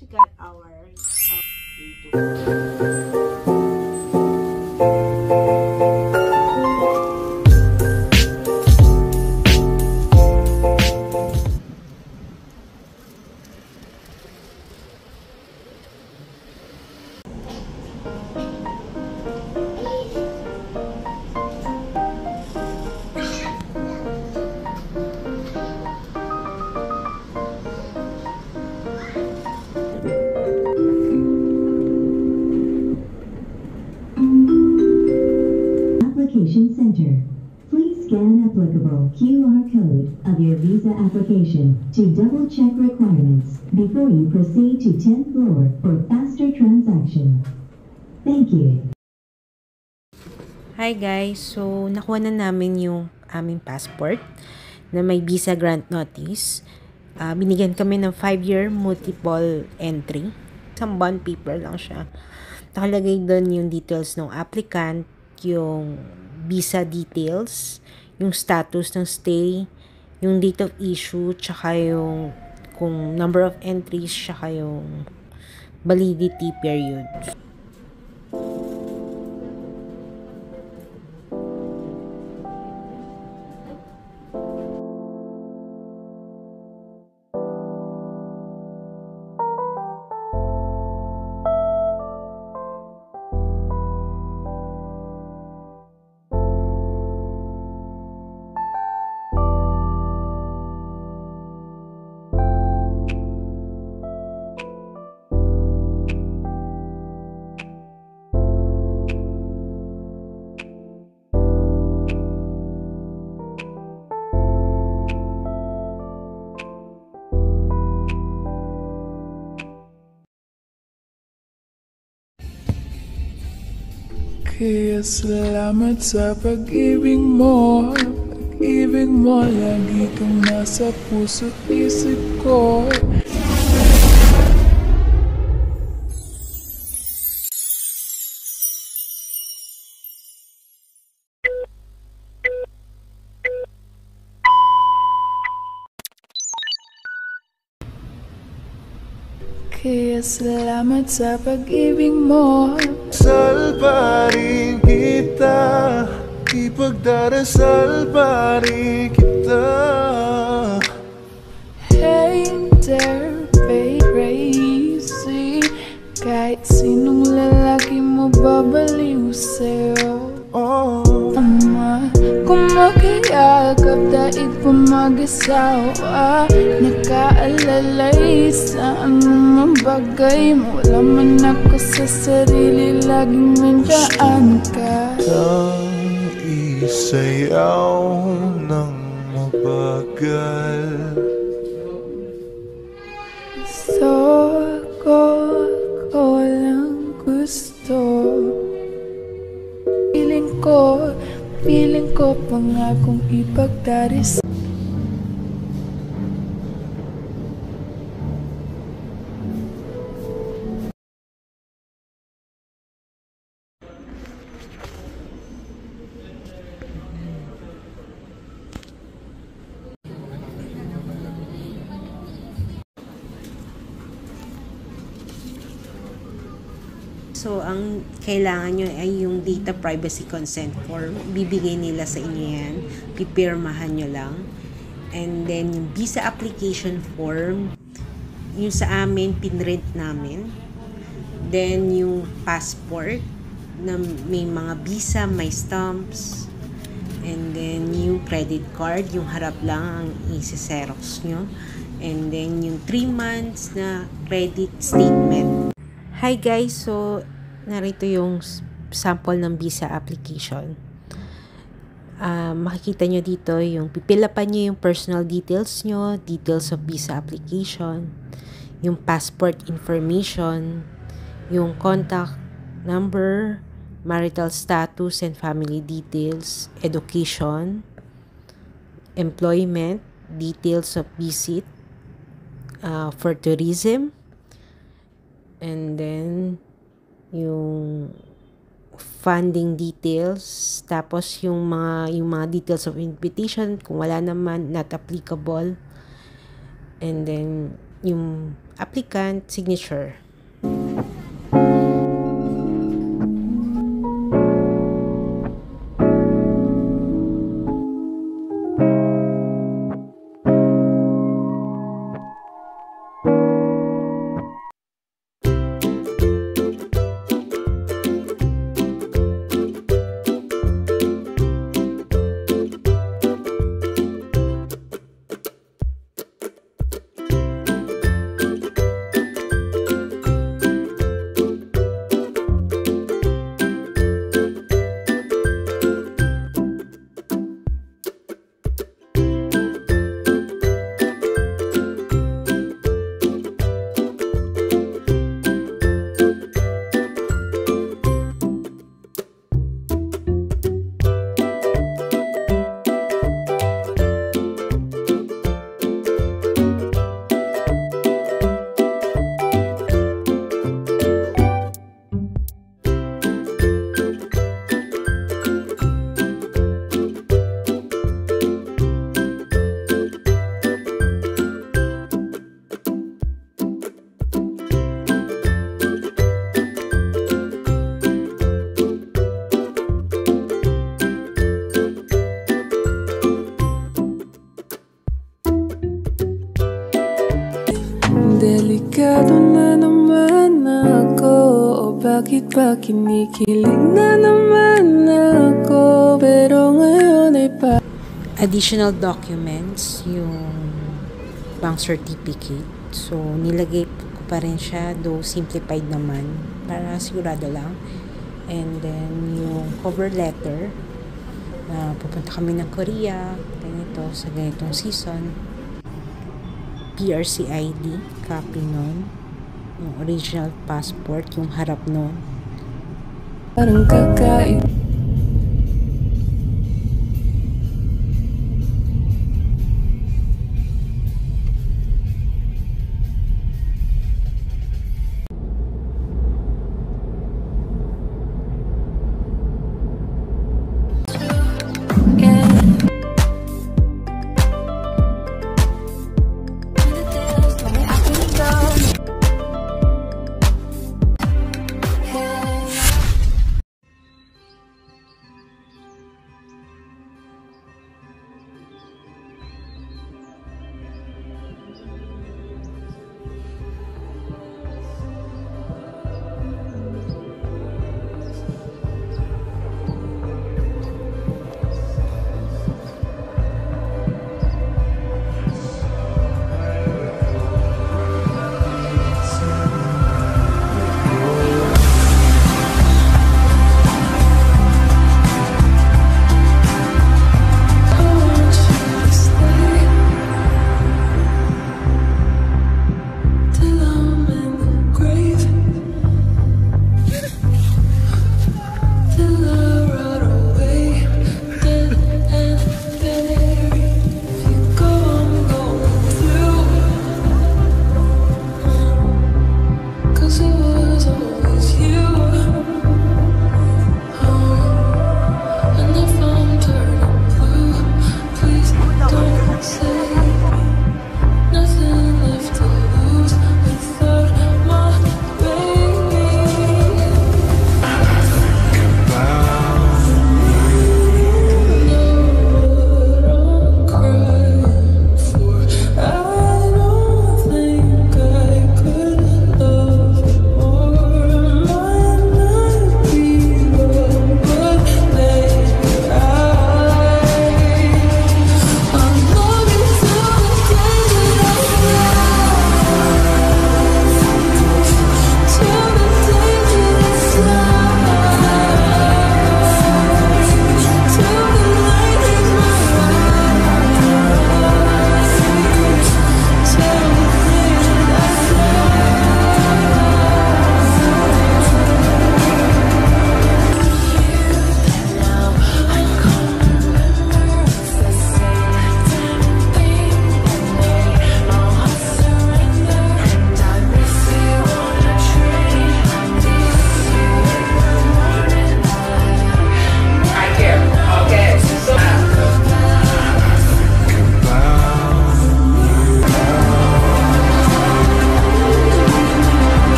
We got our Application Center. Please scan applicable QR code of your visa application to double-check requirements before you proceed to 10th floor for faster transaction. Thank you. Hi guys, so nakuha na namin yung aming passport na may visa grant notice. Binigyan kami ng 5-year multiple entry. Isang bond paper lang siya. Nakalagay doon yung details ng applicant, yung visa details, yung status ng stay, yung date of issue, tsaka yung kung number of entries, tsaka yung validity period. Kaya salamat sa pag-ibig mo. Pag-ibig mo, lagi kang nasa puso't isip ko. Kaya salamat sa pag-ibig mo. Dasal pa rin kita, ipagdarasal pa rin kita. Hey there, babe, crazy. Kahit sinong lalaki mo babaliw sa'yo. Ama, kung makiyagap daig pumag-asawa, nakaalalay sa anumang bagay mo. Wala man ako sa sarili, laging nandiyan ka. Ang isayaw ng mabagal. So ako lang gusto. Piling ko pangakong ipagdaris. So, ang kailangan nyo ay yung data privacy consent form. Bibigay nila sa inyo yan. Pipirmahan nyo lang. And then, yung visa application form, yung sa amin, pinrint namin. Then, yung passport, na may mga visa, may stamps. And then, yung credit card, yung harap lang ang isi-xerox nyo. And then, yung 3 months na credit statement. Hi guys, so narito yung sample ng visa application. Makikita nyo dito yung pipilapan nyo yung personal details nyo, details of visa application, yung passport information, yung contact number, marital status and family details, education, employment, details of visit for tourism, and then yung funding details, tapos yung mga details of invitation kung wala naman, not applicable, and then yung applicant signature. Delikado na naman ako, o bakit ba kinikilig na naman ako, pero ngayon ay pa. Additional documents, yung bank certificate. So, nilagay ko pa rin siya, though simplified naman, para sigurado lang. And then, yung cover letter, na pupunta kami ng Korea, ganito, sa ganitong season. PRC ID, copy nun. Yung original passport, yung harap nun. Parang kakain.